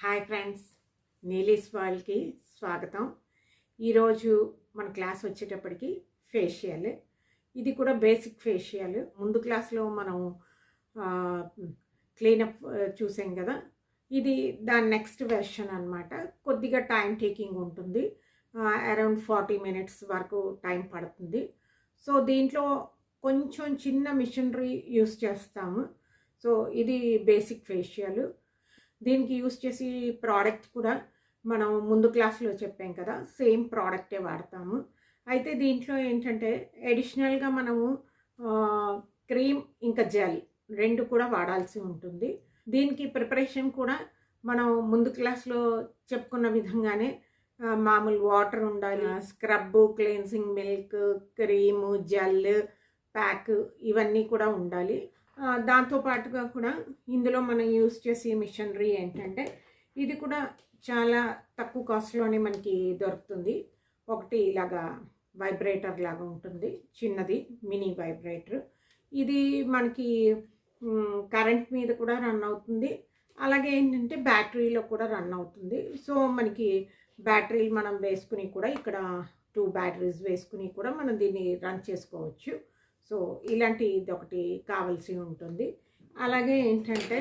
Hi friends, నీలీస్ వరల్డ్కి స్వాగతం. ఈరోజు మన క్లాస్ వచ్చేటప్పటికి ఫేషియల్. ఇది కూడా బేసిక్ ఫేషియల్. ముందు క్లాస్లో మనం క్లీనప్ చూసాం కదా, ఇది దాని నెక్స్ట్ వెర్షన్ అన్నమాట. కొద్దిగా టైం టేకింగ్ ఉంటుంది, అరౌండ్ 40 minutes వరకు టైం పడుతుంది. సో దీంట్లో కొంచెం చిన్న మిషనరీ యూస్ చేస్తాము. సో ఇది బేసిక్ ఫేషియల్. దీనికి యూస్ చేసి ప్రోడక్ట్ కూడా మనం ముందు క్లాస్లో చెప్పాం కదా, సేమ్ ప్రోడక్టే వాడతాము. అయితే దీంట్లో ఏంటంటే అడిషనల్గా మనము క్రీమ్ ఇంకా జెల్ రెండు కూడా వాడాల్సి ఉంటుంది. దీనికి ప్రిపరేషన్ కూడా మనం ముందు క్లాస్లో చెప్పుకున్న విధంగానే మామూలు వాటర్ ఉండాలి, scrub, cleansing milk, cream, gel, pack ఇవన్నీ కూడా ఉండాలి. దాంతోపాటుగా కూడా ఇందులో మనం యూస్ చేసే మిషనరీ ఏంటంటే ఇది కూడా చాలా తక్కువ కాస్ట్లోనే మనకి దొరుకుతుంది. ఒకటి ఇలాగా వైబ్రేటర్ లాగా ఉంటుంది, చిన్నది మినీ వైబ్రేటర్. ఇది మనకి కరెంట్ మీద కూడా రన్ అవుతుంది, అలాగే ఏంటంటే బ్యాటరీలో కూడా రన్ అవుతుంది. సో మనకి బ్యాటరీలు మనం వేసుకుని కూడా ఇక్కడ 2 బ్యాటరీస్ వేసుకుని కూడా మనం దీన్ని రన్ చేసుకోవచ్చు. సో ఇలాంటి ఇది ఒకటి కావాల్సి ఉంటుంది. అలాగే ఏంటంటే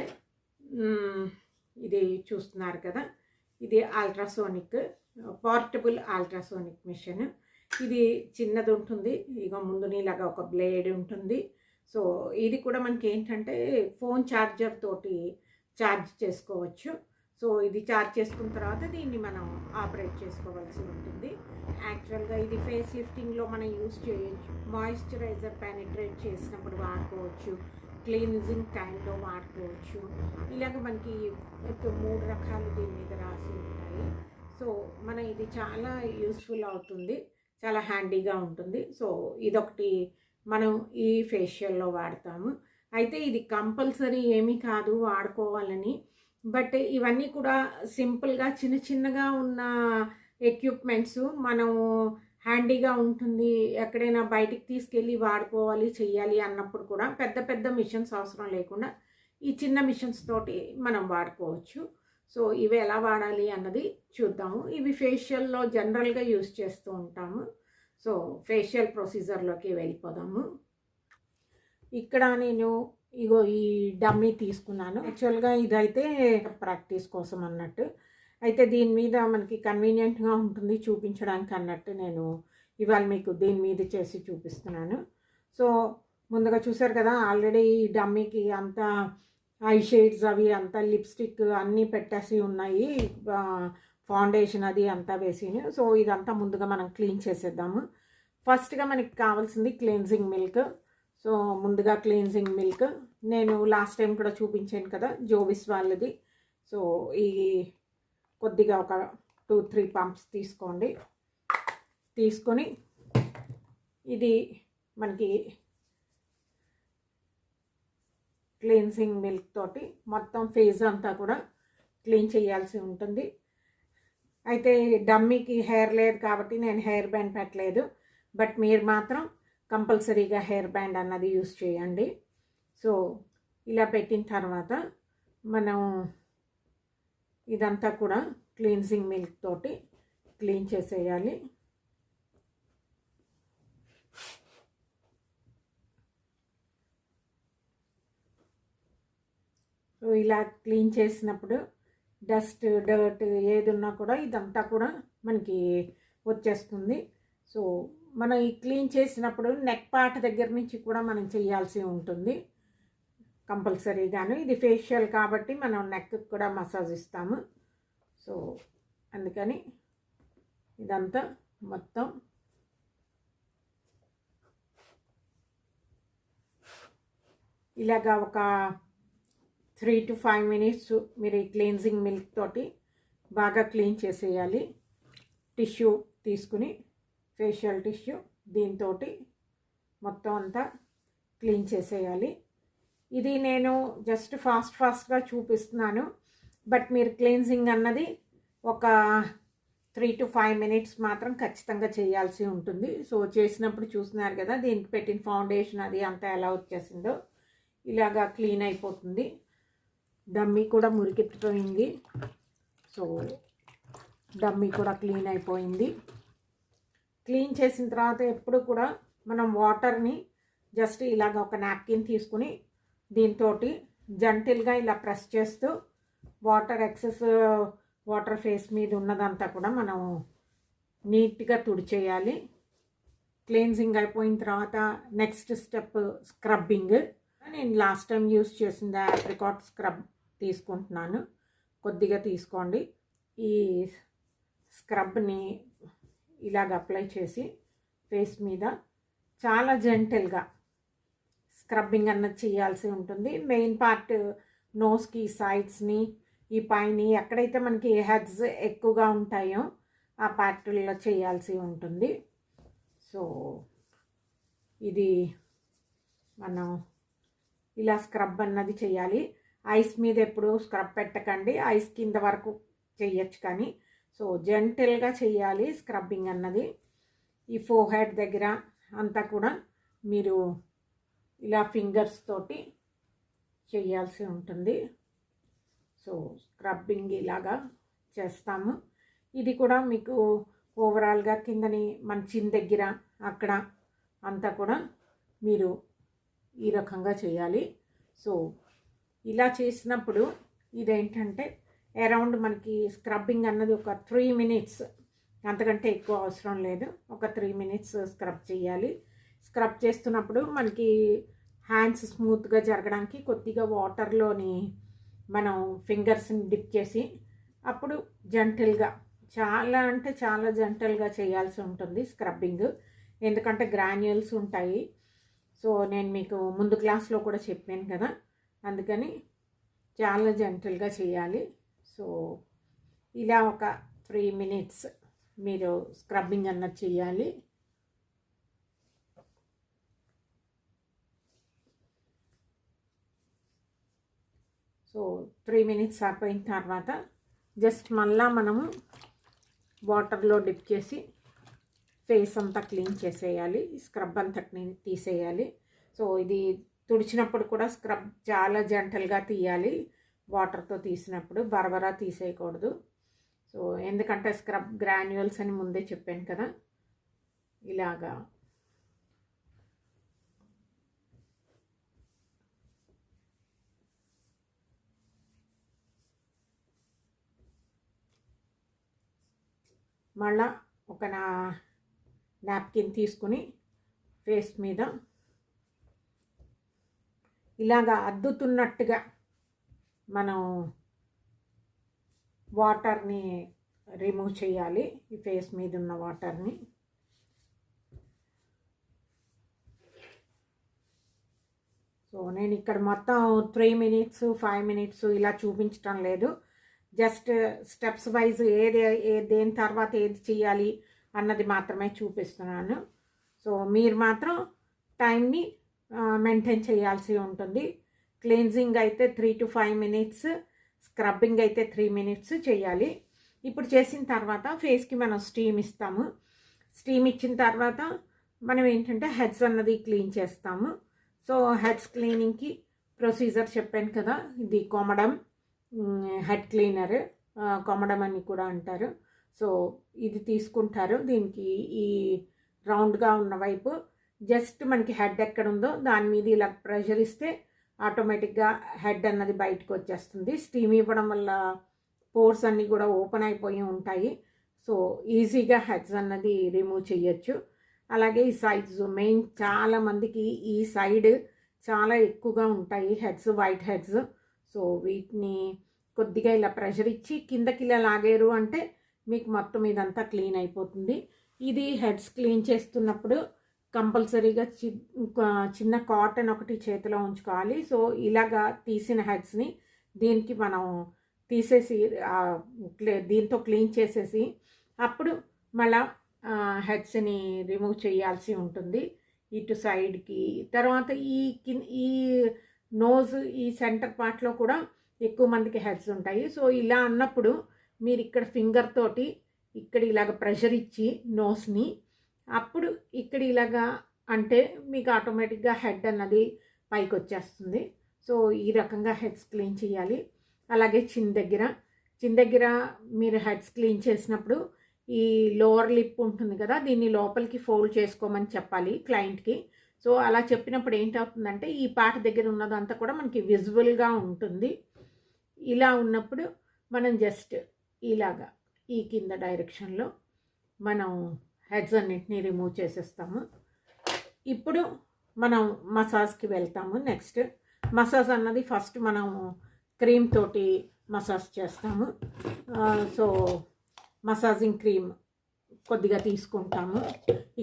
ఇది చూస్తున్నారు కదా, ఇది అల్ట్రాసోనిక్ పోర్టబుల్ అల్ట్రాసోనిక్ మిషన్. ఇది చిన్నది ఉంటుంది, ఇక ముందునిలాగా ఒక బ్లేడ్ ఉంటుంది. సో ఇది కూడా మనకి ఏంటంటే ఫోన్ ఛార్జర్ తోటి ఛార్జ్ చేసుకోవచ్చు. సో ఇది ఛార్జ్ చేసుకున్న తర్వాత దీన్ని మనం ఆపరేట్ చేసుకోవాల్సి ఉంటుంది. యాక్చువల్గా ఇది ఫేస్ లిఫ్టింగ్లో మనం యూజ్ చేయొచ్చు, మాయిశ్చరైజర్ పెనిట్రేట్ చేసినప్పుడు వాడుకోవచ్చు, క్లీన్జింగ్ టైంలో వాడుకోవచ్చు. ఇలాగ మనకి 3 రకాలు దీని మీద రాసి ఉంటాయి. సో మన ఇది చాలా యూస్ఫుల్ అవుతుంది, చాలా హ్యాండీగా ఉంటుంది. సో ఇదొకటి మనం ఈ ఫేషియల్లో వాడతాము. అయితే ఇది కంపల్సరీ ఏమీ కాదు వాడుకోవాలని, బట్ ఇవన్నీ కూడా సింపుల్గా చిన్న చిన్నగా ఉన్న ఎక్విప్మెంట్స్ మనం హ్యాండీగా ఉంటుంది. ఎక్కడైనా బయటికి తీసుకెళ్ళి వాడుకోవాలి చెయ్యాలి అన్నప్పుడు కూడా పెద్ద పెద్ద మిషన్స్ అవసరం లేకుండా ఈ చిన్న మిషన్స్ తోటి మనం వాడుకోవచ్చు. సో ఇవి ఎలా వాడాలి అన్నది చూద్దాము. ఇవి ఫేషియల్లో జనరల్గా యూస్ చేస్తూ ఉంటాము. సో ఫేషియల్ ప్రొసీజర్లోకి వెళ్ళిపోదాము. ఇక్కడ నేను ఇగో ఈ డమ్మీ తీసుకున్నాను. యాక్చువల్గా ఇదైతే ప్రాక్టీస్ కోసం అన్నట్టు, అయితే దీని మీద మనకి కన్వీనియంట్గా ఉంటుంది చూపించడానికి అన్నట్టు నేను ఇవాళ మీకు దీని మీద చేసి చూపిస్తున్నాను. సో ముందుగా చూసారు కదా, ఆల్రెడీ ఈ డమ్మీకి అంతా ఐ షేడ్స్ అవి అంతా లిప్స్టిక్ అన్నీ పెట్టేసి ఉన్నాయి, ఫౌండేషన్ అది అంతా వేసి. సో ఇదంతా ముందుగా మనం క్లీన్ చేసేద్దాము. ఫస్ట్గా మనకి కావాల్సింది క్లెన్జింగ్ మిల్క్. సో ముందుగా క్లీన్జింగ్ మిల్క్ నేను లాస్ట్ టైం కూడా చూపించాను కదా, జోవిస్ వాళ్ళది. సో ఈ కొద్దిగా ఒక 2-3 పంప్స్ తీసుకోండి. తీసుకొని ఇది మనకి క్లీన్జింగ్ మిల్క్ తోటి మొత్తం ఫేస్ అంతా కూడా క్లీన్ చేయాల్సి ఉంటుంది. అయితే డమ్మీకి హెయిర్ లేదు కాబట్టి నేను హెయిర్ బ్యాండ్ పెట్టలేదు, బట్ మీరు మాత్రం కంపల్సరీగా హెయిర్ బ్యాండ్ అన్నది యూస్ చేయండి. సో ఇలా పెట్టిన తర్వాత మనం ఇదంతా కూడా క్లీన్జింగ్ మిల్క్ తోటి క్లీన్ చేసేయాలి. సో ఇలా క్లీన్ చేసినప్పుడు డస్ట్, డర్ట్ ఏది ఉన్నా కూడా ఇదంతా కూడా మనకి వచ్చేస్తుంది. సో మనం ఈ క్లీన్ చేసినప్పుడు నెక్ పార్ట్ దగ్గర నుంచి కూడా మనం చేయాల్సి ఉంటుంది కంపల్సరీగాను. ఇది ఫేషియల్ కాబట్టి మనం నెక్ కూడా మసాజ్ ఇస్తాము. సో అందుకని ఇదంతా మొత్తం ఇలాగా ఒక 3 to 5 minutes మీరు ఈ క్లీన్జింగ్ మిల్క్ తోటి బాగా క్లీన్ చేసేయాలి. టిష్యూ తీసుకుని, ఫేషియల్ టిష్యూ, దీంతో మొత్తం అంతా క్లీన్ చేసేయాలి. ఇది నేను జస్ట్ ఫాస్ట్గా చూపిస్తున్నాను, బట్ మీరు క్లీన్జింగ్ అన్నది ఒక 3 to 5 minutes మాత్రం ఖచ్చితంగా చేయాల్సి ఉంటుంది. సో చేసినప్పుడు చూస్తున్నారు కదా, దీనికి పెట్టిన ఫౌండేషన్ అది అంతా ఎలా వచ్చేసిందో ఇలాగా క్లీన్ అయిపోతుంది. డమ్మీ కూడా మురికిపోయింది. సో డమ్మీ కూడా క్లీన్ అయిపోయింది. క్లీన్ చేసిన తర్వాత ఎప్పుడు కూడా మనం వాటర్ని జస్ట్ ఇలాగ ఒక నాప్కిన్ తీసుకుని దీంతో జెంటిల్గా ఇలా ప్రెస్ చేస్తూ ఎక్సెస్ వాటర్ ఫేస్ మీద ఉన్నదంతా కూడా మనం నీట్గా తుడిచేయాలి. క్లీన్జింగ్ అయిపోయిన తర్వాత నెక్స్ట్ స్టెప్ స్క్రబ్బింగ్. నేను లాస్ట్ టైం యూస్ చేసింది ఆప్రికాట్ స్క్రబ్ తీసుకుంటున్నాను. కొద్దిగా తీసుకోండి. ఈ స్క్రబ్ని ఇలాగ అప్లై చేసి ఫేస్ మీద చాలా జెంటిల్గా స్క్రబ్బింగ్ అన్నది చేయాల్సి ఉంటుంది. మెయిన్ పార్ట్ నోస్కి, సైడ్స్ని, ఈ పైన ఎక్కడైతే మనకి హెడ్స్ ఎక్కువగా ఉంటాయో ఆ పార్ట్లో చేయాల్సి ఉంటుంది. సో ఇది మనం ఇలా స్క్రబ్ అన్నది చేయాలి. ఐస్ మీద ఎప్పుడు స్క్రబ్ పెట్టకండి, ఐస్ కింద వరకు చేయొచ్చు, కానీ సో జెంటిల్గా చేయాలి స్క్రబ్బింగ్ అన్నది. ఈ ఫోర్హెడ్ దగ్గర అంతా కూడా మీరు ఇలా ఫింగర్స్ తోటి చేయాల్సి ఉంటుంది. సో స్క్రబ్బింగ్ ఇలాగా చేస్తాము. ఇది కూడా మీకు ఓవరాల్గా కిందని మన చిన్ దగ్గర అక్కడ అంతా కూడా మీరు ఈ రకంగా చేయాలి. సో ఇలా చేసినప్పుడు ఇదేంటంటే అరౌండ్ మనకి స్క్రబ్బింగ్ అన్నది ఒక 3 minutes, అంతకంటే ఎక్కువ అవసరం లేదు. ఒక 3 minutes స్క్రబ్ చేయాలి. స్క్రబ్ చేస్తున్నప్పుడు మనకి హ్యాండ్స్ స్మూత్గా జరగడానికి కొద్దిగా వాటర్లోని మనం ఫింగర్స్ని డిప్ చేసి అప్పుడు జెంటిల్గా, చాలా అంటే చాలా జెంటిల్గా చేయాల్సి ఉంటుంది స్క్రబ్బింగ్. ఎందుకంటే గ్రాన్యూల్స్ ఉంటాయి. సో నేను మీకు ముందు క్లాస్లో కూడా చెప్పాను కదా, అందుకని చాలా జెంటిల్గా చేయాలి. సో ఇలా ఒక 3 minutes మీరు స్క్రబ్బింగ్ అన్నది చేయాలి. సో 3 minutes అయిపోయిన తర్వాత జస్ట్ మళ్ళా మనము వాటర్లో డిప్ చేసి ఫేస్ అంతా క్లీన్ చేసేయాలి. స్క్రబ్ అంతా తీసేయాలి. సో ఇది తుడిచినప్పుడు కూడా స్క్రబ్ చాలా జెంటల్గా తీయాలి. వాటర్తో తీసినప్పుడు బరబరా తీసేయకూడదు. సో ఎందుకంటే స్క్రబ్ గ్రాన్యూల్స్ అని ముందే చెప్పాను కదా, ఇలాగా మళ్ళా ఒక నాప్కిన్ తీసుకుని ఫేస్ మీద ఇలాగా అద్దుతున్నట్టుగా మనం వాటర్ని రిమూవ్ చేయాలి. ఈ ఫేస్ మీద ఉన్న వాటర్ని. సో నేను ఇక్కడ మొత్తం 3 minutes 5 minutes ఇలా చూపించటం లేదు. జస్ట్ స్టెప్స్ వైజ్ దేని తర్వాత ఏది చేయాలి అన్నది మాత్రమే చూపిస్తున్నాను. సో మీరు మాత్రం టైంని మెయింటైన్ చేయాల్సి ఉంటుంది. క్లీన్జింగ్ అయితే 3 to 5 minutes, స్క్రబ్బింగ్ అయితే 3 minutes చేయాలి. ఇప్పుడు చేసిన తర్వాత ఫేస్కి మనం స్టీమ్ ఇస్తాము. స్టీమ్ ఇచ్చిన తర్వాత మనం ఏంటంటే హెడ్స్ అన్నది క్లీన్ చేస్తాము. సో హెడ్స్ క్లీనింగ్కి ప్రొసీజర్ చెప్పాను కదా, ఇది కొమడం హెడ్ క్లీనర్, కొమడం అని కూడా అంటారు. సో ఇది తీసుకుంటారు. దీనికి ఈ రౌండ్గా ఉన్న వైపు జస్ట్ మనకి హెడ్ ఎక్కడ ఉందో దాని మీద ఇలా ప్రెషర్ ఇస్తే ఆటోమేటిక్గా హెడ్ అన్నది బయటకు వచ్చేస్తుంది. స్టీమ్ ఇవ్వడం వల్ల పోర్స్ అన్నీ కూడా ఓపెన్ అయిపోయి ఉంటాయి. సో ఈజీగా హెడ్స్ అన్నది రిమూవ్ చేయొచ్చు. అలాగే ఈ సైడ్స్ మెయిన్ చాలామందికి ఈ సైడ్ చాలా ఎక్కువగా ఉంటాయి హెడ్స్, వైట్ హెడ్స్. సో వీటిని కొద్దిగా ఇలా ప్రెషర్ ఇచ్చి కిందకి ఇలా లాగారు అంటే మీకు మొత్తం ఇదంతా క్లీన్ అయిపోతుంది. ఇది హెడ్స్ క్లీన్ చేస్తున్నప్పుడు కంపల్సరీగా చిన్న కాటన్ ఒకటి చేతిలో ఉంచుకోవాలి. సో ఇలాగా తీసిన హెడ్స్ని దీనికి మనం తీసేసి దీంతో క్లీన్ చేసేసి అప్పుడు మళ్ళా హెడ్స్ని రిమూవ్ చేయాల్సి ఉంటుంది ఇటు సైడ్కి. తర్వాత ఈ నోజ్, ఈ సెంటర్ పార్ట్లో కూడా ఎక్కువ మందికి హెడ్స్ ఉంటాయి. సో ఇలా అన్నప్పుడు మీరు ఇక్కడ ఫింగర్ తోటి ఇక్కడ ఇలాగ ప్రెషర్ ఇచ్చి నోస్ని అప్పుడు ఇక్కడ ఇలాగా అంటే మీకు ఆటోమేటిక్గా హెడ్ అన్నది పైకి వచ్చేస్తుంది. సో ఈ రకంగా హెడ్స్ క్లీన్ చేయాలి. అలాగే చిన్ దగ్గర చిన్ దగ్గర మీరు హెడ్స్ క్లీన్ చేసినప్పుడు ఈ లోవర్ లిప్ ఉంటుంది కదా, దీన్ని లోపలికి ఫోల్డ్ చేసుకోమని చెప్పాలి క్లయింట్కి. సో అలా చెప్పినప్పుడు ఏంటవుతుందంటే ఈ పార్ట్ దగ్గర ఉన్నదంతా కూడా మనకి విజిబుల్గా ఉంటుంది. ఇలా ఉన్నప్పుడు మనం జస్ట్ ఇలాగా ఈ కింద డైరెక్షన్లో మనం హెడ్స్ అన్నిటినీ రిమూవ్ చేసేస్తాము. ఇప్పుడు మనం మసాజ్కి వెళ్తాము. నెక్స్ట్ మసాజ్ అన్నది ఫస్ట్ మనం క్రీమ్ తోటి మసాజ్ చేస్తాము. సో మసాజింగ్ క్రీమ్ కొద్దిగా తీసుకుంటాము.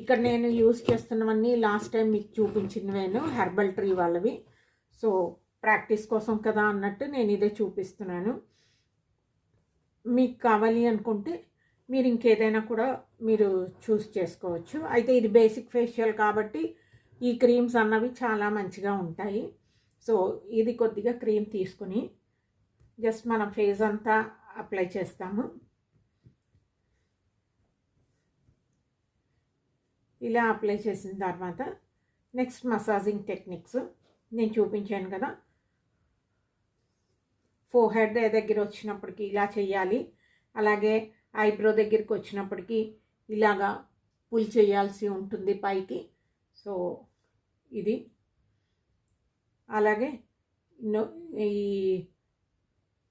ఇక్కడ నేను యూజ్ చేస్తున్నవన్నీ లాస్ట్ టైం మీకు చూపించినవేను హెర్బల్ ట్రీ వాళ్ళవి. సో ప్రాక్టీస్ కోసం కదా అన్నట్టు నేను ఇదే చూపిస్తున్నాను. మీకు కావాలి అనుకుంటే మీరు ఇంకేదైనా కూడా మీరు చూస్ చేసుకోవచ్చు. అయితే ఇది బేసిక్ ఫేషియల్ కాబట్టి ఈ క్రీమ్స్ అన్నవి చాలా మంచిగా ఉంటాయి. సో ఇది కొద్దిగా క్రీమ్ తీసుకుని జస్ట్ మనం ఫేస్ అంతా అప్లై చేస్తాము. ఇలా అప్లై చేసిన తర్వాత నెక్స్ట్ మసాజింగ్ టెక్నిక్స్ నేను చూపించాను కదా. ఫోర్హెడ్ దగ్గర వచ్చినప్పటికి ఇలా చేయాలి. అలాగే ఐబ్రో దగ్గరికి వచ్చినప్పటికి ఇలాగా పుల్ చేయాల్సి ఉంటుంది పైకి. సో ఇది అలాగే ఈ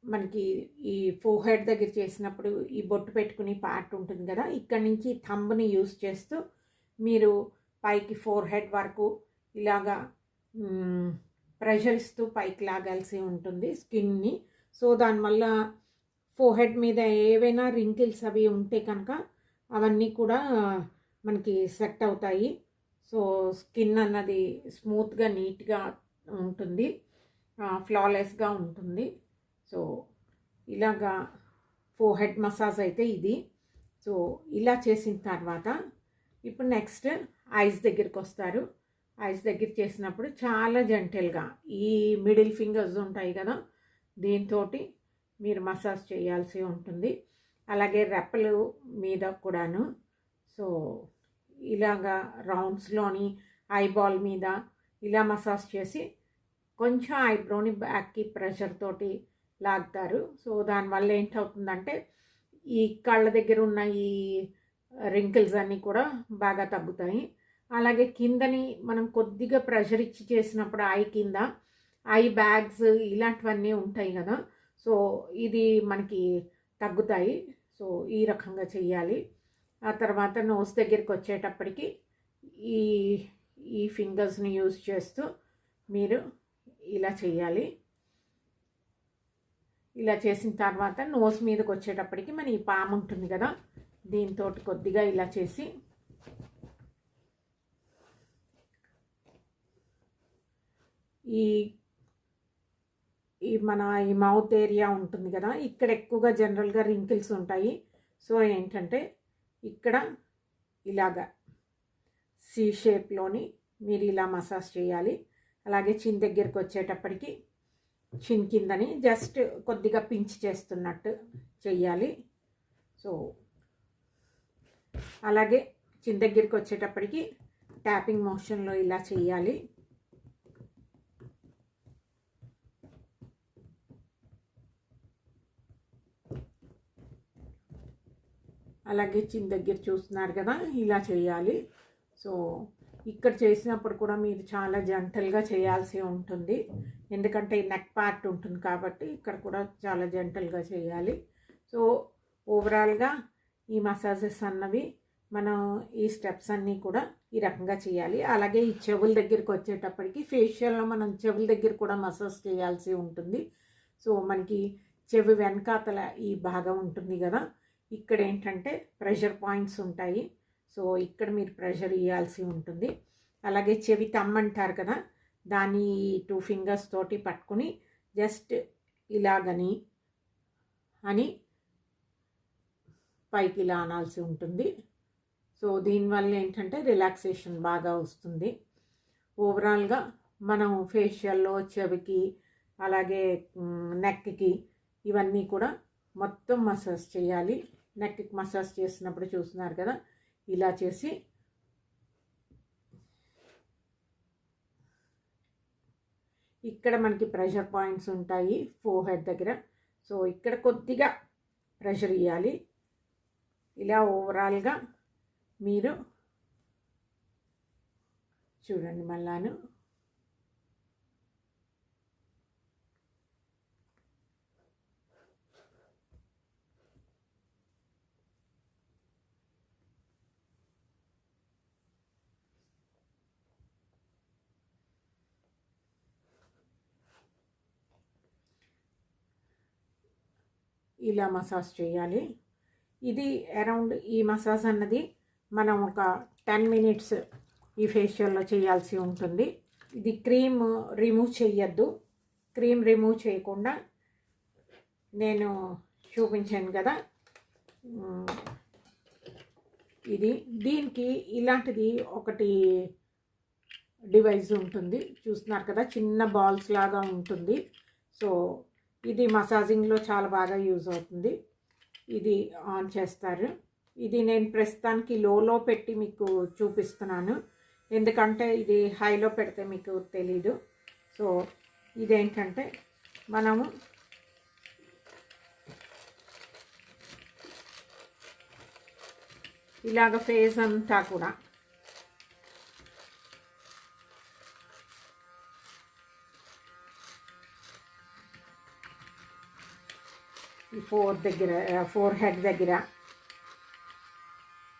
మనకి ఈ ఫోర్హెడ్ దగ్గర చేసినప్పుడు ఈ బొట్టు పెట్టుకుని పార్ట్ ఉంటుంది కదా, ఇక్కడి నుంచి థంబ్ని యూస్ చేస్తూ మీరు పైకి ఫోర్హెడ్ వరకు ఇలాగా ప్రెషర్ ఇస్తూ పైకి లాగాల్సి ఉంటుంది స్కిన్ని. సో దానివల్ల ఫోర్హెడ్ మీద ఏవైనా రింకిల్స్ అవి ఉంటే కనుక అవన్నీ కూడా మనకి సెట్ అవుతాయి. సో స్కిన్ అన్నది స్మూత్గా నీట్గా ఉంటుంది, ఫ్లాలెస్గా ఉంటుంది. సో ఇలాగా ఫోర్హెడ్ మసాజ్ అయితే ఇది. సో ఇలా చేసిన తర్వాత ఇప్పుడు నెక్స్ట్ ఐస్ దగ్గరికి వస్తారు. ఐస్ దగ్గర చేసినప్పుడు చాలా జెంటల్గా ఈ మిడిల్ ఫింగర్స్ ఉంటాయి కదా, దీంతో మీరు మసాజ్ చేయాల్సి ఉంటుంది. అలాగే రెప్పలు మీద కూడాను. సో ఇలాగా రౌండ్స్లోని ఐబాల్ మీద ఇలా మసాజ్ చేసి కొంచెం ఐబ్రోని బ్యాక్కి ప్రెషర్ తోటి లాగుతారు. సో దానివల్ల ఏంటవుతుందంటే ఈ కళ్ళ దగ్గర ఉన్న ఈ రింకిల్స్ అన్నీ కూడా బాగా తగ్గుతాయి. అలాగే కిందని మనం కొద్దిగా ప్రెషర్ ఇచ్చి చేసినప్పుడు ఐ కింద ఐ బ్యాగ్స్ ఇలాంటివన్నీ ఉంటాయి కదా, సో ఇది మనకి తగ్గుతాయి. సో ఈ రకంగా చెయ్యాలి. ఆ తర్వాత నోస్ దగ్గరికి వచ్చేటప్పటికి ఈ ఈ ఫింగర్స్ని యూజ్ చేస్తూ మీరు ఇలా చేయాలి. ఇలా చేసిన తర్వాత నోస్ మీదకి వచ్చేటప్పటికి మన ఈ పామ్ ఉంటుంది కదా, దీంతో కొద్దిగా ఇలా చేసి ఈ మన ఈ మౌత్ ఏరియా ఉంటుంది కదా, ఇక్కడ ఎక్కువగా జనరల్గా రింకిల్స్ ఉంటాయి. సో ఏంటంటే ఇక్కడ ఇలాగా సి షేప్లోని మీరు ఇలా మసాజ్ చేయాలి. అలాగే చిన్ దగ్గరికి వచ్చేటప్పటికి చిన్ కిందని జస్ట్ కొద్దిగా పించ్ చేస్తున్నట్టు చెయ్యాలి. సో అలాగే చిన్ దగ్గరికి వచ్చేటప్పటికి ట్యాపింగ్ మోషన్లో ఇలా చేయాలి. అలాగే చిన్ దగ్గర చూస్తున్నారు కదా, ఇలా చేయాలి. సో ఇక్కడ చేసినప్పుడు కూడా మీరు చాలా జెంటల్గా చేయాల్సి ఉంటుంది, ఎందుకంటే నెక్ పార్ట్ ఉంటుంది కాబట్టి ఇక్కడ కూడా చాలా జెంటల్గా చేయాలి. సో ఓవరాల్గా ఈ మసాజెస్ అన్నవి మనం ఈ స్టెప్స్ అన్నీ కూడా ఈ రకంగా చేయాలి. అలాగే ఈ చెవుల దగ్గరికి వచ్చేటప్పటికి ఫేషియల్లో మనం చెవుల దగ్గర కూడా మసాజ్ చేయాల్సి ఉంటుంది. సో మనకి చెవి వెనకాతల ఈ భాగం ఉంటుంది కదా, ఇక్కడ ఏంటంటే ప్రెషర్ పాయింట్స్ ఉంటాయి. సో ఇక్కడ మీరు ప్రెషర్ ఇవ్వాల్సి ఉంటుంది. అలాగే చెవి తమ్మంటారు కదా, దాన్ని 2 ఫింగర్స్ తోటి పట్టుకుని జస్ట్ ఇలాగని అని పైకి ఇలా అనాల్సి ఉంటుంది. సో దీనివల్ల ఏంటంటే రిలాక్సేషన్ బాగా వస్తుంది. ఓవరాల్గా మనం ఫేషియల్లో చెవికి అలాగే నెక్కి ఇవన్నీ కూడా మొత్తం మసాజ్ చేయాలి. నెక్కి మసాజ్ చేసినప్పుడు చూస్తున్నారు కదా, ఇలా చేసి ఇక్కడ మనకి ప్రెషర్ పాయింట్స్ ఉంటాయి ఫోర్హెడ్ దగ్గర. సో ఇక్కడ కొద్దిగా ప్రెషర్ ఇవ్వాలి. ఇలా ఓవరాల్గా మీరు చూడండి. మళ్ళాను ఇలా మసాజ్ చేయాలి. ఇది అరౌండ్ ఈ మసాజ్ అన్నది మనం ఒక 10 మినిట్స్ ఈ ఫేషియల్లో చేయాల్సి ఉంటుంది. ఇది క్రీమ్ రిమూవ్ చేయొద్దు. క్రీమ్ రిమూవ్ చేయకుండా నేను చూపించాను కదా, ఇది దీనికి ఇలాంటిది ఒకటి డివైస్ ఉంటుంది. చూస్తున్నారు కదా, చిన్న బాల్స్ లాగా ఉంటుంది. సో ఇది మసాజింగ్లో చాలా బాగా యూజ్ అవుతుంది. ఇది ఆన్ చేస్తారు. ఇది నేను ప్రస్తుతానికి లోలో పెట్టి మీకు చూపిస్తున్నాను, ఎందుకంటే ఇది హైలో పెడితే మీకు తెలీదు. సో ఇదేంటంటే మనము ఇలాగ ఫేస్ అంతా కూడా ఈ ఫోర్ హెడ్ దగ్గర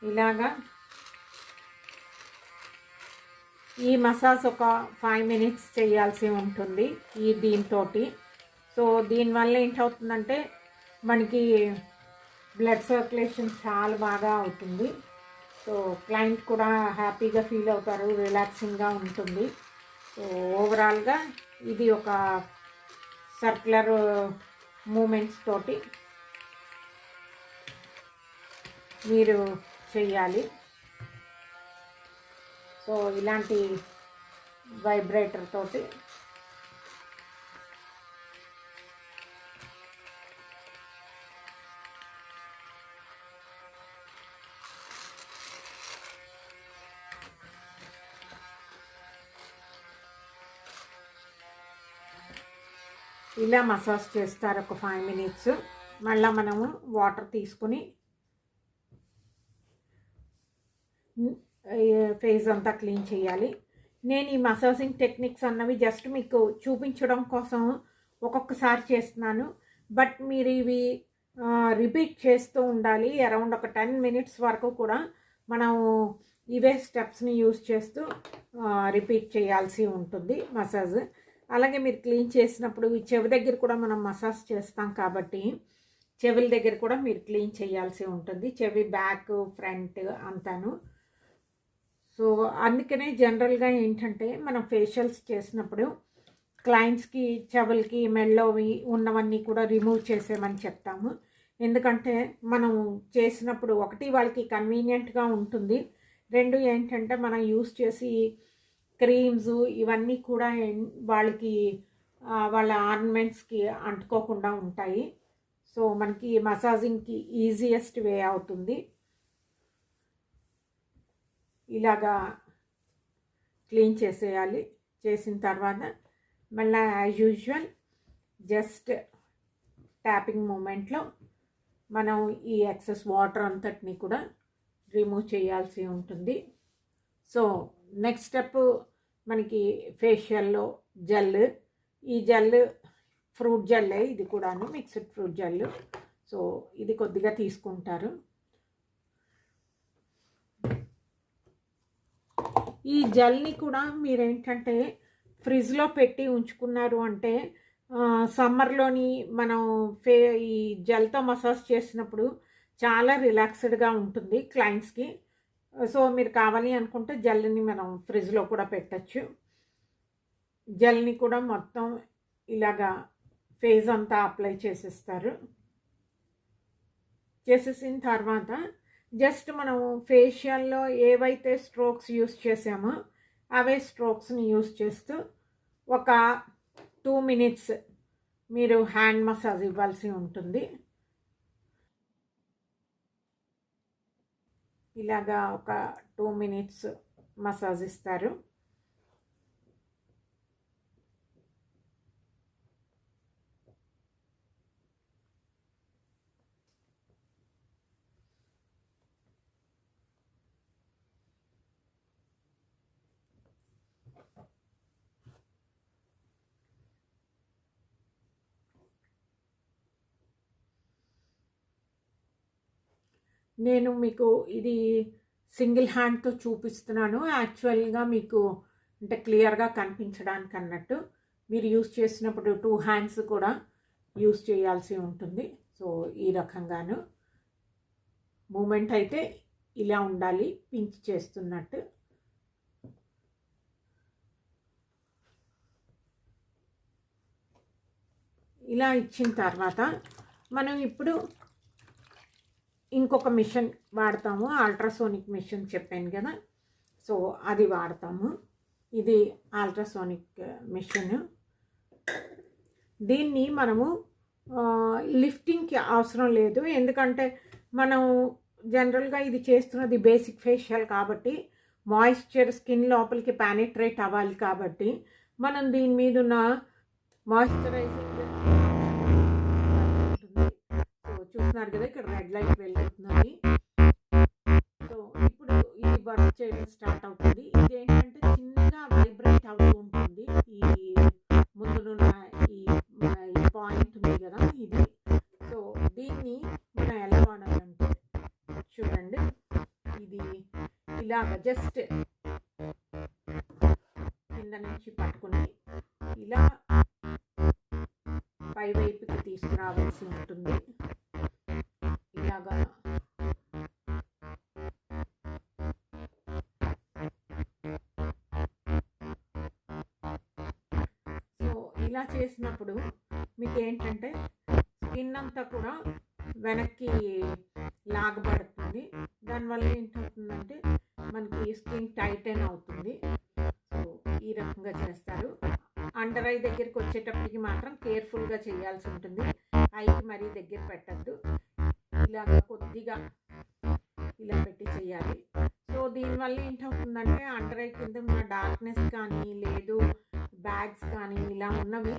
ఇలాగా ఈ మసాజ్ ఒక 5 మినిట్స్ చేయాల్సి ఉంటుంది దీంతో. సో దీనివల్ల ఏంటవుతుందంటే మనకి బ్లడ్ సర్క్యులేషన్ చాలా బాగా అవుతుంది. సో క్లయింట్ కూడా హ్యాపీగా ఫీల్ అవుతారు, రిలాక్సింగ్గా ఉంటుంది. సో ఓవరాల్గా ఇది ఒక సర్క్యులర్ మూమెంట్స్ తోటి మీరు చేయాలి. సో ఇలాంటి వైబ్రేటర్ తోటి ఇలా మసాజ్ చేస్తారు ఒక 5 మినిట్స్. మళ్ళీ మనము వాటర్ తీసుకుని ఫేస్ అంతా క్లీన్ చేయాలి. నేను ఈ మసాజింగ్ టెక్నిక్స్ అన్నవి జస్ట్ మీకు చూపించడం కోసం ఒక్కొక్కసారి చేస్తున్నాను. బట్ మీరు ఇవి రిపీట్ చేస్తూ ఉండాలి. అరౌండ్ ఒక 10 మినిట్స్ వరకు కూడా మనం ఇవే స్టెప్స్ని యూజ్ చేస్తూ రిపీట్ చేయాల్సి ఉంటుంది మసాజ్. అలాగే మీరు క్లీన్ చేసినప్పుడు ఈ చెవి దగ్గర కూడా మనం మసాజ్ చేస్తాం కాబట్టి చెవుల దగ్గర కూడా మీరు క్లీన్ చేయాల్సి ఉంటుంది, చెవి బ్యాక్ ఫ్రంట్ అంతాను. సో అందుకనే జనరల్గా ఏంటంటే మనం ఫేషియల్స్ చేసినప్పుడు క్లయింట్స్కి చెవులకి మెళ్ళోవి ఉన్నవన్నీ కూడా రిమూవ్ చేసేమని చెప్తాము. ఎందుకంటే మనం చేసినప్పుడు ఒకటి వాళ్ళకి కన్వీనియంట్గా ఉంటుంది, రెండు ఏంటంటే మనం యూస్ చేసి క్రీమ్స్ ఇవన్నీ కూడా వాళ్ళకి వాళ్ళ ఆర్నమెంట్స్కి అంటుకోకుండా ఉంటాయి. సో మనకి మసాజింగ్కి ఈజియెస్ట్ వే అవుతుంది. ఇలాగా క్లీన్ చేసేయాలి. చేసిన తర్వాత మళ్ళీ యాజ్ యూజువల్ జస్ట్ ట్యాపింగ్ మూమెంట్లో మనం ఈ ఎక్సెస్ వాటర్ అంతటిని కూడా రిమూవ్ చేయాల్సి ఉంటుంది. సో నెక్స్ట్ స్టెప్ మనకి ఫేషియల్లో జెల్. ఈ జెల్ ఫ్రూట్ జెల్లే, ఇది కూడాను మిక్స్డ్ ఫ్రూట్ జెల్. సో ఇది కొద్దిగా తీసుకుంటారు. ఈ జెల్ని కూడా మీరేంటంటే ఫ్రిడ్జ్లో పెట్టి ఉంచుకున్నారు అంటే సమ్మర్లోని మనం ఈ జెల్తో మసాజ్ చేసినప్పుడు చాలా రిలాక్స్డ్గా ఉంటుంది క్లయింట్స్కి. సో మీరు కావాలి అనుకుంటే జెల్ని మనం ఫ్రిడ్జ్లో కూడా పెట్టచ్చు. జెల్ని కూడా మొత్తం ఇలాగా ఫేస్ అంతా అప్లై చేసేస్తారు. చేసేసిన తర్వాత జస్ట్ మనం ఫేషియల్లో ఏవైతే స్ట్రోక్స్ యూస్ చేసామో అవే స్ట్రోక్స్ని యూస్ చేస్తూ ఒక 2 మినిట్స్ మీరు హ్యాండ్ మసాజ్ ఇవ్వాల్సి ఉంటుంది. ఇలాగా ఒక 2 మినిట్స్ మసాజ్ ఇస్తారు. నేను మీకు ఇది సింగిల్ హ్యాండ్తో చూపిస్తున్నాను. యాక్చువల్గా మీకు అంటే క్లియర్గా కనిపించడానికి అన్నట్టు మీరు యూస్ చేసినప్పుడు 2 హ్యాండ్స్ కూడా యూస్ చేయాల్సి ఉంటుంది. సో ఈ రకంగాను మూమెంట్ అయితే ఇలా ఉండాలి, పించ్ చేస్తున్నట్టు. ఇలా ఇచ్చిన తర్వాత మనం ఇప్పుడు ఇంకొక మిషన్ వాడతాము, అల్ట్రాసోనిక్ మిషన్ చెప్పాను కదా, సో అది వాడతాము. ఇది అల్ట్రాసోనిక్ మిషన్. దీన్ని మనము లిఫ్టింగ్కి అవసరం లేదు, ఎందుకంటే మనం జనరల్గా ఇది చేస్తున్నది బేసిక్ ఫేషియల్ కాబట్టి మాయిశ్చర్ స్కిన్ లోపలికి పెనిట్రేట్ అవ్వాలి కాబట్టి మనం దీని మీద ఉన్న మాయిశ్చరైజింగ్ ఉంటుంది. సో చూస్తున్నారు కదా ఇక్కడ రెడ్ లైట్ వెళ్తున్నది. సో ఇప్పుడు ఇది వర్క్ చేయడం స్టార్ట్ అవుతుంది. ఇదేంటంటే చిన్నగా వైబ్రేట్ అవుతూ ఉంటుంది. ఈ ముందున్న ఈ పాయింట్ ఉంది కదా ఇది. సో దీన్ని మనం ఎలా వాడాలంటే చూడండి, ఇది ఇలాగ జస్ట్ కింద నుంచి పట్టుకుని ఇలా పై వైపుకి తీసుకురావాల్సి ఉంటుంది. ఇలాగా సో ఇలా చేసినప్పుడు మీకు ఏంటంటే స్కిన్ అంతా కూడా వెనక్కి లాగబడుతుంది. దానివల్ల ఏంటవుతుందంటే మనకి స్కిన్ టైటన్ అవుతుంది. సో ఈ రకంగా చేస్తారు. అండర్ ఐ దగ్గరికి వచ్చేటప్పటికి మాత్రం కేర్ఫుల్గా చేయాల్సి ఉంటుంది. ఐకి మరీ దగ్గర పెట్టద్దు, ఇలాగ కొద్దిగా ఇలా పెట్టి చేయాలి. సో దీనివల్ల ఏంటవుతుందంటే అండర్ ఐ కింద ఉన్న డార్క్నెస్ కానీ లేదు బ్యాగ్స్ కానీ ఇలా ఉన్నవి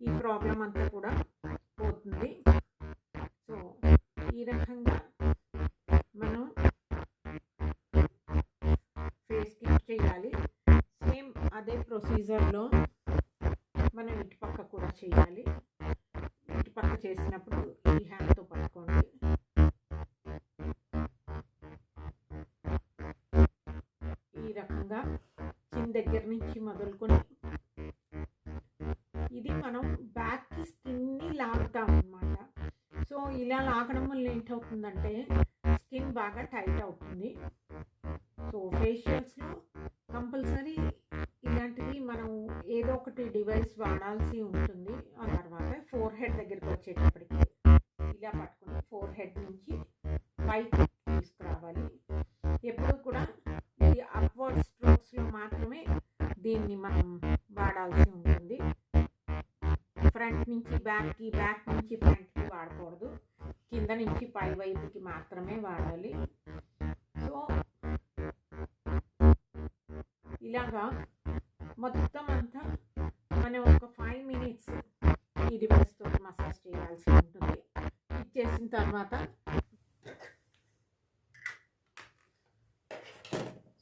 ఈ ప్రాబ్లం అంతా కూడా పోతుంది. సో ఈ రకంగా మనం ఫేస్కి చేయాలి. సేమ్ అదే ప్రొసీజర్లో మనం ఇటుపక్క కూడా చేయాలి. ఇటుపక్క చేసినప్పుడు ఈ హ్యాండ్తో పట్టుకోండి. ఈ రకంగా చిన్న దగ్గర నుంచి మొదలుకొని ఇది మనం బ్యాక్కి స్కిన్ని లాగుతాం అన్నమాట. సో ఇలా లాగడం వల్ల ఏంటవుతుందంటే స్కిన్ బాగా టైట్ అవుతుంది. సో ఫేషియల్స్లో కంపల్సరీ ఇలాంటిది మనం ఏదో ఒకటి డివైస్ వాడాల్సి ఉంటుంది. ఆ తర్వాత ఫోర్ హెడ్ దగ్గరికి వచ్చేటప్పటికి ఇలా పట్టుకుని ఫోర్ హెడ్ నుంచి పైకి తీసుకురావాలి. ఎప్పుడు కూడా ఈ అప్వర్డ్ స్ట్రోక్స్లో మాత్రమే దీన్ని మనం వాడాల్సి ఉంటుంది. ఫ్రంట్ నుంచి బ్యాక్కి, బ్యాక్ నుంచి ఫ్రంట్కి వాడకూడదు. కింద నుంచి పై వైపుకి మాత్రమే వాడాలి. సో ఇలాగా మొత్తం అంతా మనం ఒక 5 minutes ఈ డివైస్తో మసాజ్ చేయాల్సి ఉంటుంది. ఇచ్చేసిన తర్వాత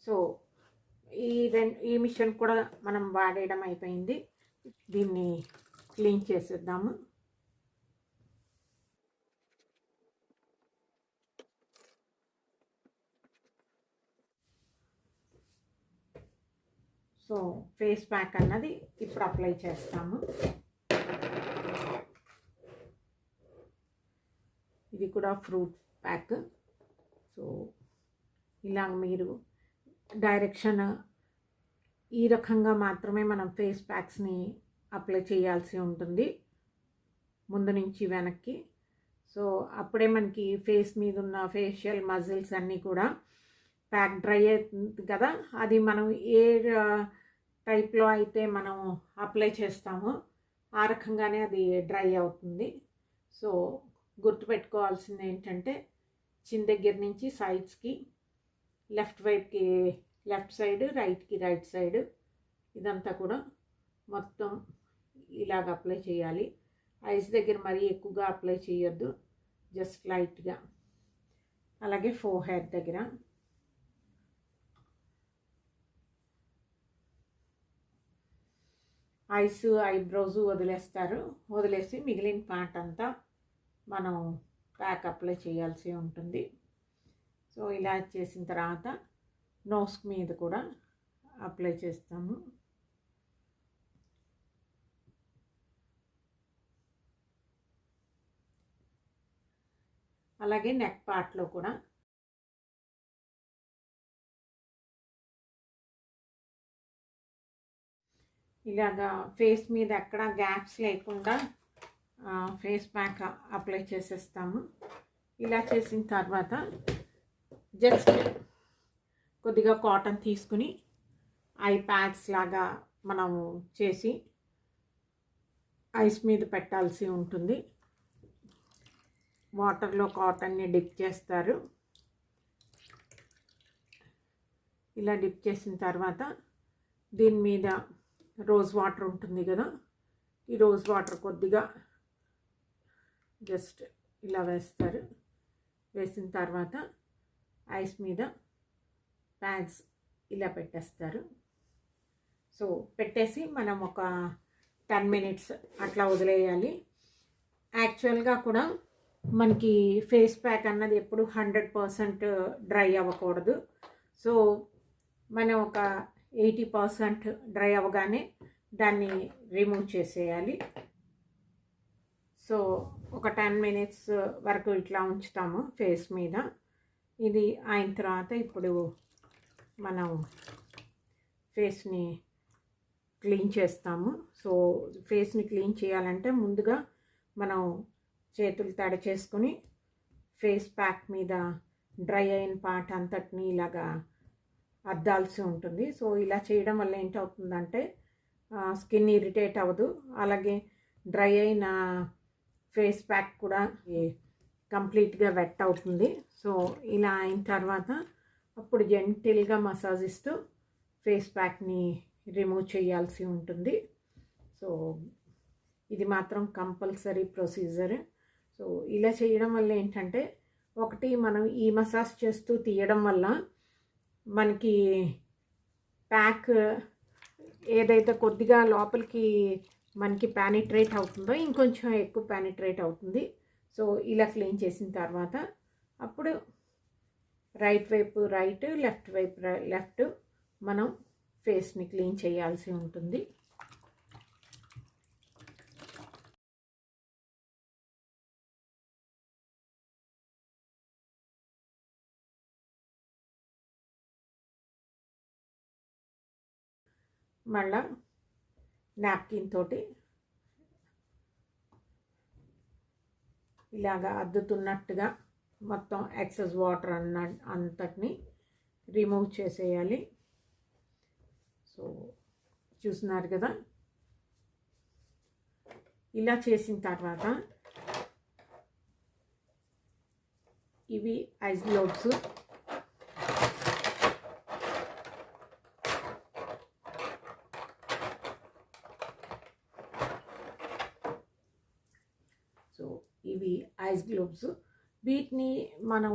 సో ఈ మిషన్ కూడా మనం వాడేయడం అయిపోయింది. దీన్ని క్లీన్ చేసేద్దాము. సో ఫేస్ ప్యాక్ అన్నది ఇప్పుడు అప్లై చేస్తాము. ఇది కూడా ఫ్రూట్ ప్యాక్. సో ఇలా మీరు డైరెక్షన్ ఈ రకంగా మాత్రమే మనం ఫేస్ ప్యాక్స్ని అప్లై చేయాల్సి ఉంటుంది, ముందు నుంచి వెనక్కి. సో అప్పుడే మనకి ఫేస్ మీద ఉన్న ఫేషియల్ మజిల్స్ అన్నీ కూడా ప్యాక్ డ్రై అవుతుంది కదా, అది మనం ఏ టైప్లో అయితే మనం అప్లై చేస్తామో ఆ రకంగానే అది డ్రై అవుతుంది. సో గుర్తుపెట్టుకోవాల్సింది ఏంటంటే చిన్న దగ్గర నుంచి సైడ్స్కి, లెఫ్ట్ వైపుకి లెఫ్ట్ సైడ్, రైట్కి రైట్ సైడ్, ఇదంతా కూడా మొత్తం ఇలాగ అప్లై చేయాలి. ఐస్ దగ్గర మరీ ఎక్కువగా అప్లై చేయొద్దు, జస్ట్ లైట్గా. అలాగే ఫోర్ హెడ్ దగ్గర ఐస్, ఐబ్రోస్ వదిలేస్తారు. వదిలేసి మిగిలిన పార్ట్ అంతా మనం ప్యాక్ అప్లై చేయాల్సి ఉంటుంది. సో ఇలా చేసిన తర్వాత నోస్ మీద కూడా అప్లై చేస్తాము. అలాగే నెక్ పార్ట్లో కూడా ఇలాగా ఫేస్ మీద ఎక్కడ గ్యాప్స్ లేకుండా ఫేస్ ప్యాక్ అప్లై చేసేస్తాము. ఇలా చేసిన తర్వాత జస్ట్ కొద్దిగా కాటన్ తీసుకుని ఐ ప్యాడ్స్ లాగా మనము చేసి ఐస్ మీద పెట్టాల్సి ఉంటుంది. వాటర్లో కాటన్ని డిప్ చేస్తారు. ఇలా డిప్ చేసిన తర్వాత దీని మీద రోజ్ వాటర్ ఉంటుంది కదా, ఈ రోజ్ వాటర్ కొద్దిగా జస్ట్ ఇలా వేస్తారు. వేసిన తర్వాత ఐస్ మీద ప్యాడ్స్ ఇలా పెట్టేస్తారు. సో పెట్టేసి మనం ఒక 10 minutes అట్లా వదిలేయాలి. యాక్చువల్గా కూడా మనకి ఫేస్ ప్యాక్ అన్నది ఎప్పుడు 100% డ్రై అవ్వకూడదు. సో మనం ఒక 80% డ్రై అవ్వగానే దాన్ని రిమూవ్ చేసేయాలి. సో ఒక 10 minutes వరకు ఇట్లా ఉంచుతాము ఫేస్ మీద. ఇది అయిన తర్వాత ఇప్పుడు మనం ఫేస్ని క్లీన్ చేస్తాము. సో ఫేస్ని క్లీన్ చేయాలంటే ముందుగా మనం చేతులు తడి చేసుకొని ఫేస్ ప్యాక్ మీద డ్రై అయిన పార్ట్ అంతటిని ఇలాగా అద్దాల్సి ఉంటుంది. సో ఇలా చేయడం వల్ల ఏంటవుతుందంటే స్కిన్ ఇరిటేట్ అవ్వదు. అలాగే డ్రై అయిన ఫేస్ ప్యాక్ కూడా కంప్లీట్గా వెట్ అవుతుంది. సో ఇలా అయిన తర్వాత అప్పుడు జెంటిల్గా మసాజ్ ఇస్తూ ఫేస్ ప్యాక్ని రిమూవ్ చేయాల్సి ఉంటుంది. సో ఇది మాత్రం కంపల్సరీ ప్రొసీజర్. సో ఇలా చేయడం వల్ల ఏంటంటే ఒకటి మనం ఈ మసాజ్ చేస్తూ తీయడం వల్ల మనకి ప్యాక్ ఏదైతే కొద్దిగా లోపలికి మనకి పెనిట్రేట్ అవుతుందో ఇంకొంచెం ఎక్కువ పెనిట్రేట్ అవుతుంది. సో ఇలా క్లీన్ చేసిన తర్వాత అప్పుడు రైట్ వైపు రైట్, లెఫ్ట్ వైపు లెఫ్ట్ మనం ఫేస్ని క్లీన్ చేయాల్సి ఉంటుంది. మళ్ళా నాప్కిన్ తోటి ఇలాగా అద్దుతున్నట్టుగా మొత్తం ఎక్సెస్ వాటర్ అంతటిని రిమూవ్ చేసేయాలి. సో చూస్తున్నారు కదా, ఇలా చేసిన తర్వాత ఇవి ఐస్ గ్లోవ్స్. సో ఇవి ఐస్ గ్లోవ్స్. వీటిని మనం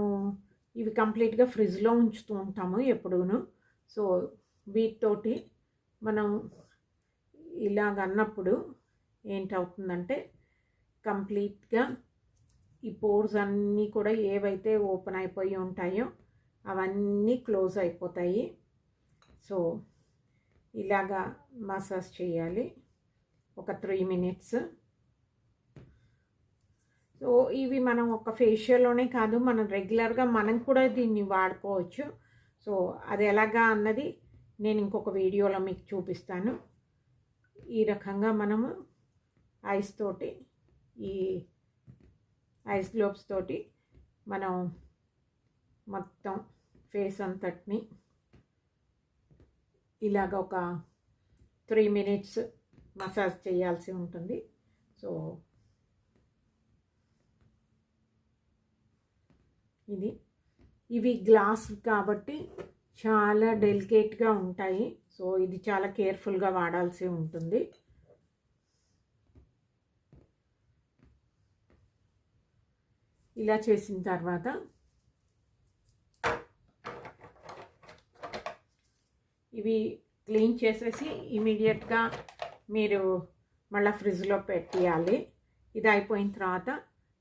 ఇవి కంప్లీట్గా ఫ్రిడ్జ్లో ఉంచుతూ ఉంటాము ఎప్పుడూను. సో వీటితోటి మనం ఇలాగ అన్నప్పుడు ఏంటవుతుందంటే కంప్లీట్గా ఈ పోర్స్ అన్నీ కూడా ఏవైతే ఓపెన్ అయిపోయి ఉంటాయో అవన్నీ క్లోజ్ అయిపోతాయి. సో ఇలాగా మసాజ్ చేయాలి ఒక 3 minutes. సో ఇవి మనం ఒక ఫేషియల్లోనే కాదు, మనం రెగ్యులర్గా మనం కూడా దీన్ని వాడుకోవచ్చు. సో అది ఎలాగా అన్నది నేను ఇంకొక వీడియోలో మీకు చూపిస్తాను. ఈ రకంగా మనము ఐస్ తోటి, ఈ ఐస్ గ్లోవ్స్ తోటి మనం మొత్తం ఫేస్ అంతటిని ఇలాగ ఒక 3 minutes మసాజ్ చేయాల్సి ఉంటుంది. సో ఇవి గ్లాస్ కాబట్టి చాలా డెలికేట్గా ఉంటాయి. సో ఇది చాలా కేర్ఫుల్గా వాడాల్సి ఉంటుంది. ఇలా చేసిన తర్వాత ఇవి క్లీన్ చేసేసి ఇమీడియట్గా మీరు మళ్ళీ ఫ్రిడ్జ్లో పెట్టేయాలి. ఇది అయిపోయిన తర్వాత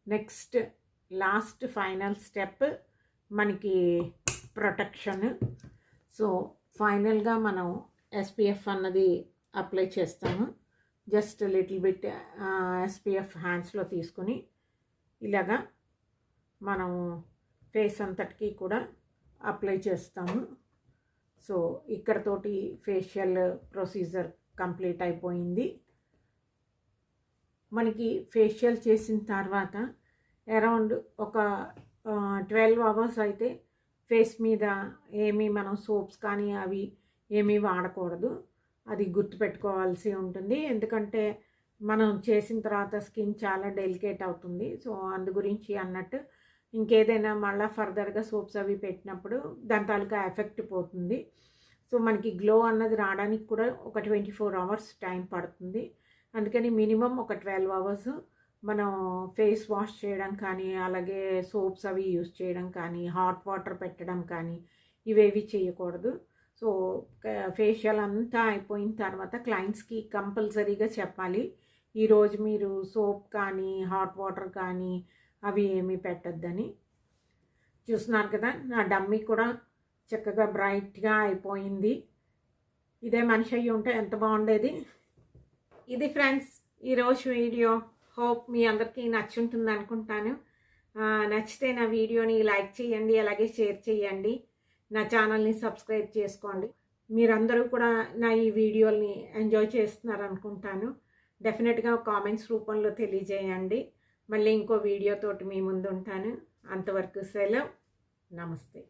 నెక్స్ట్ లాస్ట్ ఫైనల్ స్టెప్ మనకి ప్రొటెక్షన్. సో ఫైనల్గా మనం SPF అన్నది అప్లై చేస్తాము. జస్ట్ లిటిల్ బిట్ SPF హ్యాండ్స్లో తీసుకొని ఇలాగా మనం ఫేస్ అంతటికి కూడా అప్లై చేస్తాము. సో ఇక్కడతోటి ఫేషియల్ ప్రొసీజర్ కంప్లీట్ అయిపోయింది. మనకి ఫేషియల్ చేసిన తర్వాత అరౌండ్ ఒక 12 అవర్స్ అయితే ఫేస్ మీద ఏమీ మనం సోప్స్ కానీ అవి ఏమీ వాడకూడదు. అది గుర్తుపెట్టుకోవాల్సి ఉంటుంది. ఎందుకంటే మనం చేసిన తర్వాత స్కిన్ చాలా డెలికేట్ అవుతుంది. సో అందు గురించి అన్నట్టు ఇంకేదైనా మళ్ళీ ఫర్దర్గా సోప్స్ అవి పెట్టినప్పుడు దాని తాలూకా ఎఫెక్ట్ పోతుంది. సో మనకి గ్లో అన్నది రావడానికి కూడా ఒక 24 అవర్స్ టైం పడుతుంది. అందుకని మినిమం ఒక 12 అవర్స్ మనం ఫేస్ వాష్ చేయడం కానీ, అలాగే సోప్స్ అవి యూస్ చేయడం కానీ, హాట్ వాటర్ పెట్టడం కానీ ఇవేవి చేయకూడదు. సో ఫేషియల్ అంతా అయిపోయిన తర్వాత క్లయింట్స్కి కంపల్సరీగా చెప్పాలి, ఈరోజు మీరు సోప్ కానీ హాట్ వాటర్ కానీ అవి ఏమీ పెట్టద్దని. చూస్తున్నారు కదా, నా డమ్మీ కూడా చక్కగా బ్రైట్గా అయిపోయింది. ఇదే మనిషి అయ్యి ఉంటే ఎంత బాగుండేది. ఇది ఫ్రెండ్స్ ఈరోజు వీడియో. హోప్ మీ అందరికీ నచ్చుంటుంది అనుకుంటాను. నచ్చితే నా వీడియోని లైక్ చేయండి, అలాగే షేర్ చేయండి, నా ఛానల్ని సబ్స్క్రైబ్ చేసుకోండి. మీరందరూ కూడా నా ఈ వీడియోని ఎంజాయ్ చేస్తున్నారు అనుకుంటాను. డెఫినెట్గా కామెంట్స్ రూపంలో తెలియజేయండి. మళ్ళీ ఇంకో వీడియోతోటి మీ ముందు ఉంటాను. అంతవరకు సెలవు. నమస్తే.